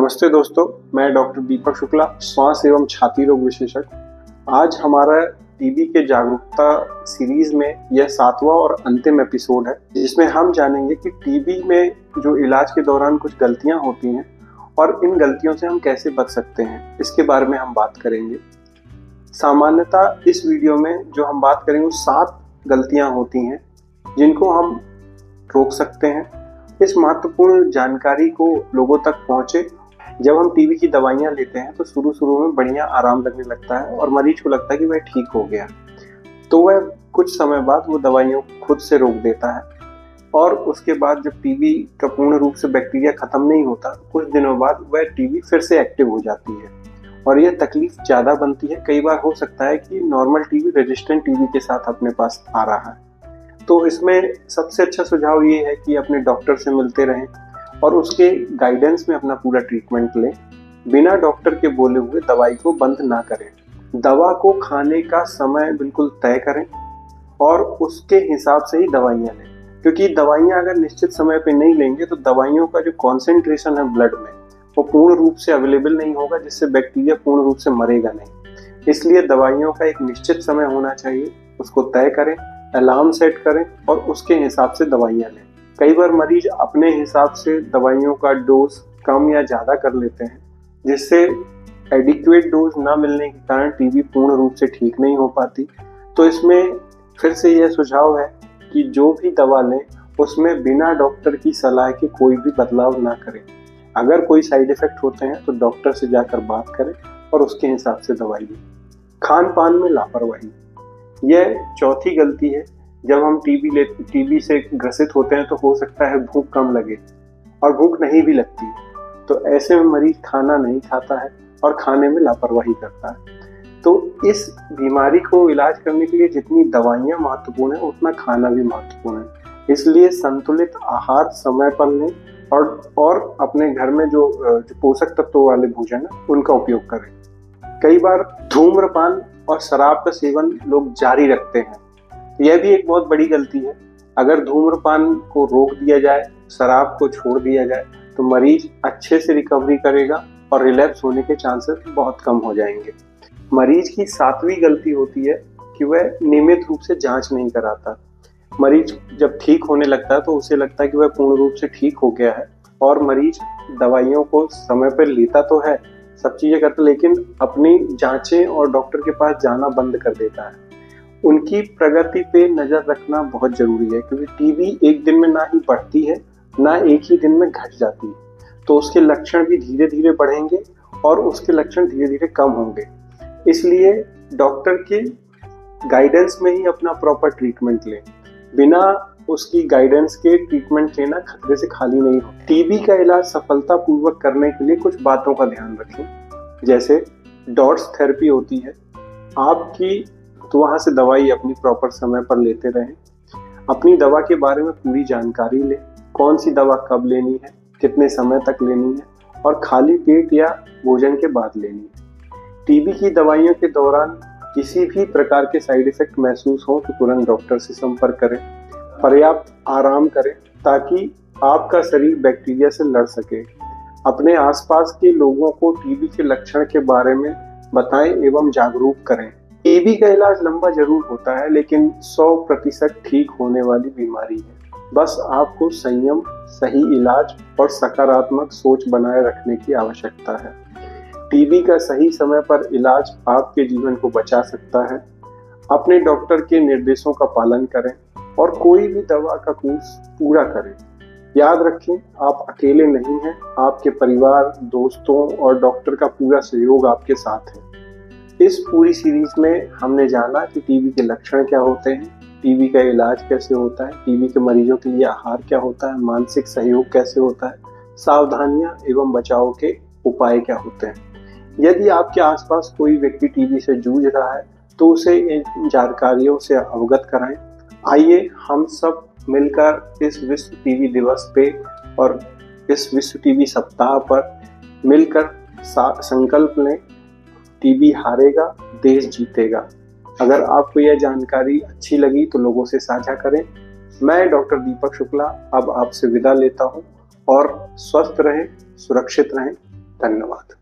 नमस्ते दोस्तों, मैं डॉक्टर दीपक शुक्ला, श्वास एवं छाती रोग विशेषज्ञ। आज हमारा टीबी के जागरूकता सीरीज में यह 7वां और अंतिम एपिसोड है, जिसमें हम जानेंगे कि टीबी में जो इलाज के दौरान कुछ गलतियां होती हैं और इन गलतियों से हम कैसे बच सकते हैं, इसके बारे में हम बात करेंगे। सामान्यतः इस वीडियो में जो हम बात करेंगे वो 7 गलतियां होती हैं जिनको हम रोक सकते हैं। इस महत्वपूर्ण जानकारी को लोगों तक पहुंचे। जब हम टीबी की दवाइयां लेते हैं तो शुरू में बढ़िया आराम लगने लगता है और मरीज को लगता है कि वह ठीक हो गया, तो वह कुछ समय बाद वो दवाइयों को खुद से रोक देता है। और उसके बाद जब टीबी का पूर्ण रूप से बैक्टीरिया खत्म नहीं होता, कुछ दिनों बाद वह टीबी फिर से एक्टिव हो जाती है और यह तकलीफ ज़्यादा बनती है। कई बार हो सकता है कि नॉर्मल टीबी रेजिस्टेंट टीबी के साथ अपने पास आ रहा है। तो इसमें सबसे अच्छा सुझाव ये है कि अपने डॉक्टर से मिलते रहें और उसके गाइडेंस में अपना पूरा ट्रीटमेंट लें। बिना डॉक्टर के बोले हुए दवाई को बंद ना करें। दवा को खाने का समय बिल्कुल तय करें और उसके हिसाब से ही दवाइयाँ लें, क्योंकि दवाइयाँ अगर निश्चित समय पे नहीं लेंगे तो दवाइयों का जो कॉन्सेंट्रेशन है ब्लड में वो पूर्ण रूप से अवेलेबल नहीं होगा, जिससे बैक्टीरिया पूर्ण रूप से मरेगा नहीं। इसलिए दवाइयों का एक निश्चित समय होना चाहिए, उसको तय करें, अलार्म सेट करें और उसके हिसाब से दवाइयाँ लें। कई बार मरीज अपने हिसाब से दवाइयों का डोज कम या ज़्यादा कर लेते हैं, जिससे एडिक्वेट डोज ना मिलने के कारण टीबी पूर्ण रूप से ठीक नहीं हो पाती। तो इसमें फिर से यह सुझाव है कि जो भी दवा लें उसमें बिना डॉक्टर की सलाह के कोई भी बदलाव ना करें। अगर कोई साइड इफ़ेक्ट होते हैं तो डॉक्टर से जाकर बात करें और उसके हिसाब से दवाई लें। खान पान में लापरवाही, यह चौथी गलती है। जब हम टीबी से ग्रसित होते हैं तो हो सकता है भूख कम लगे और भूख नहीं भी लगती, तो ऐसे में मरीज खाना नहीं खाता है और खाने में लापरवाही करता है। तो इस बीमारी को इलाज करने के लिए जितनी दवाइयाँ महत्वपूर्ण है उतना खाना भी महत्वपूर्ण है। इसलिए संतुलित आहार समय पर लें और अपने घर में जो पोषक तत्वों वाले भोजन है उनका उपयोग करें। कई बार धूम्रपान और शराब का सेवन लोग जारी रखते हैं, यह भी एक बहुत बड़ी गलती है। अगर धूम्रपान को रोक दिया जाए, शराब को छोड़ दिया जाए, तो मरीज अच्छे से रिकवरी करेगा और रिलैप्स होने के चांसेस बहुत कम हो जाएंगे। मरीज की 7वीं गलती होती है कि वह नियमित रूप से जांच नहीं कराता। मरीज जब ठीक होने लगता है तो उसे लगता है कि वह पूर्ण रूप से ठीक हो गया है और मरीज दवाइयों को समय पर लेता तो है, सब चीज़ें करता, लेकिन अपनी जांचें और डॉक्टर के पास जाना बंद कर देता है। उनकी प्रगति पे नज़र रखना बहुत ज़रूरी है, क्योंकि टीबी एक दिन में ना ही बढ़ती है ना एक ही दिन में घट जाती है। तो उसके लक्षण भी धीरे धीरे बढ़ेंगे और उसके लक्षण धीरे धीरे कम होंगे। इसलिए डॉक्टर के गाइडेंस में ही अपना प्रॉपर ट्रीटमेंट लें। बिना उसकी गाइडेंस के ट्रीटमेंट लेना खतरे से खाली नहीं हो। टीबी का इलाज सफलतापूर्वक करने के लिए कुछ बातों का ध्यान रखें, जैसे डॉट्स थेरेपी होती है आपकी, तो वहाँ से दवाई अपनी प्रॉपर समय पर लेते रहें। अपनी दवा के बारे में पूरी जानकारी लें, कौन सी दवा कब लेनी है, कितने समय तक लेनी है और खाली पेट या भोजन के बाद लेनी है। टीबी की दवाइयों के दौरान किसी भी प्रकार के साइड इफ़ेक्ट महसूस हो तो तुरंत डॉक्टर से संपर्क करें। पर्याप्त आराम करें ताकि आपका शरीर बैक्टीरिया से लड़ सके। अपने आसपास के लोगों को टीबी के लक्षण के बारे में बताएं एवं जागरूक करें। टीबी का इलाज लंबा जरूर होता है, लेकिन 100% ठीक होने वाली बीमारी है। बस आपको संयम, सही इलाज और सकारात्मक सोच बनाए रखने की आवश्यकता है। टीबी का सही समय पर इलाज आपके जीवन को बचा सकता है। अपने डॉक्टर के निर्देशों का पालन करें और कोई भी दवा का कोर्स पूरा करें। याद रखें, आप अकेले नहीं हैं, आपके परिवार, दोस्तों और डॉक्टर का पूरा सहयोग आपके साथ है। इस पूरी सीरीज में हमने जाना कि टीबी के लक्षण क्या होते हैं, टीबी का इलाज कैसे होता है, टीबी के मरीजों के लिए आहार क्या होता है, मानसिक सहयोग कैसे होता है, सावधानियां एवं बचाव के उपाय क्या होते हैं। यदि आपके आसपास कोई व्यक्ति टीबी से जूझ रहा है तो उसे इन जानकारियों से अवगत कराएं। आइए हम सब मिलकर इस विश्व टीबी दिवस पे और इस विश्व टीबी सप्ताह पर मिलकर संकल्प लें, टीबी हारेगा, देश जीतेगा। अगर आपको यह जानकारी अच्छी लगी तो लोगों से साझा करें। मैं डॉक्टर दीपक शुक्ला अब आपसे विदा लेता हूं और स्वस्थ रहें, सुरक्षित रहें। धन्यवाद।